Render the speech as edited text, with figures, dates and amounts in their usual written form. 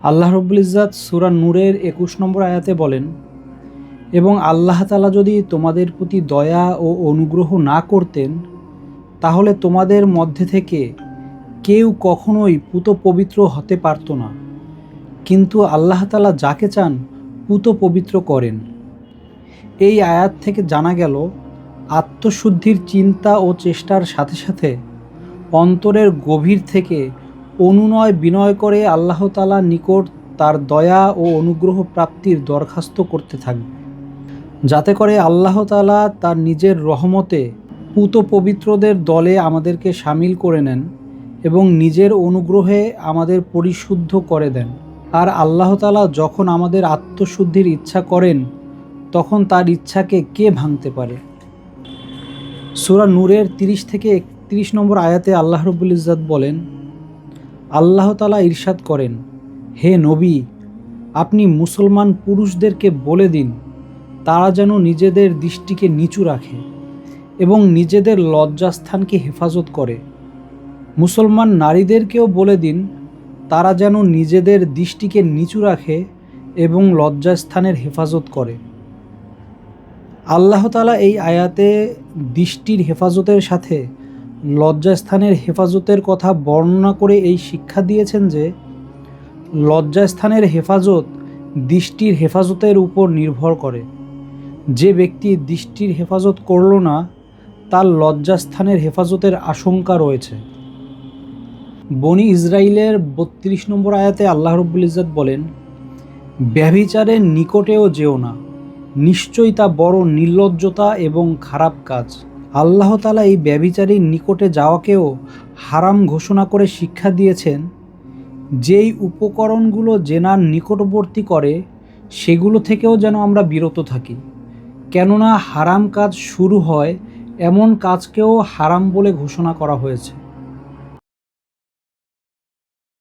আল্লাহ রব্বুল ইজ্জাত সূরা নূরের ২১ নম্বর আয়াতে বলেন, এবং আল্লাহ তাআলা যদি তোমাদের প্রতি দয়া ও অনুগ্রহ না করতেন তাহলে তোমাদের মধ্যে থেকে কেউ কখনোই পুত পবিত্র হতে পারত না, কিন্তু আল্লাহ তাআলা যাকে চান পুত পবিত্র করেন। এই আয়াত থেকে জানা গেল আত্মশুদ্ধির চিন্তা ও চেষ্টার সাথে সাথে অন্তরের গভীর থেকে অনুনয় বিনয় করে আল্লাহ তাআলার নিকট তার দয়া ও অনুগ্রহ প্রাপ্তির দরখাস্ত করতে থাকবে, যাতে করে আল্লাহ তাআলা তার নিজের রহমতে পুত পবিত্রদের দলে আমাদেরকে সামিল করে নেন এবং নিজের অনুগ্রহে আমাদের পরিশুদ্ধ করে দেন। আর আল্লাহ তাআলা যখন আমাদের আত্মশুদ্ধির ইচ্ছা করেন তখন তার ইচ্ছাকে কে ভাঙতে পারে। সূরা নূরের ৩০ থেকে ৩১ নম্বর আয়াতে আল্লাহ রব্বুল ইজ্জাত বলেন, আল্লাহ তাআলা ইরশাদ করেন, হে নবী, আপনি মুসলমান পুরুষদেরকে বলে দিন তারা যেন নিজেদের দৃষ্টিকে নিচু রাখে এবং নিজেদের লজ্জাস্থানকে হেফাজত করে। মুসলমান নারীদেরকেও বলে দিন তারা যেন নিজেদের দৃষ্টিকে নিচু রাখে এবং লজ্জাস্থানের হেফাজত করে। আল্লাহ তাআলা এই আয়াতে দৃষ্টির হেফাজতের সাথে লজ্জাস্থানের হেফাজতের কথা বর্ণনা করে এই শিক্ষা দিয়েছেন যে লজ্জাস্থানের হেফাজত দৃষ্টির হেফাজতের উপর নির্ভর করে। যে ব্যক্তি দৃষ্টির হেফাজত করল না তার লজ্জাস্থানের হেফাজতের আশঙ্কা রয়েছে। বনি ইসরাইলের ৩২ নম্বর আয়াতে আল্লাহ রব্বুল ইজ্জাত বলেন, ব্যভিচারের নিকটেও যেও না, নিশ্চয়ই তা বড় নির্লজ্জতা এবং খারাপ কাজ। আল্লাহ তাআলা এই ব্যভিচারীর নিকটে যাওয়াকেও হারাম ঘোষণা করে শিক্ষা দিয়েছেন, যেই উপকরণগুলো জেনার নিকটবর্তী করে সেগুলো থেকেও যেন আমরা বিরত থাকি, কেননা হারাম কাজ শুরু হয় এমন কাজকেও হারাম বলে ঘোষণা করা হয়েছে।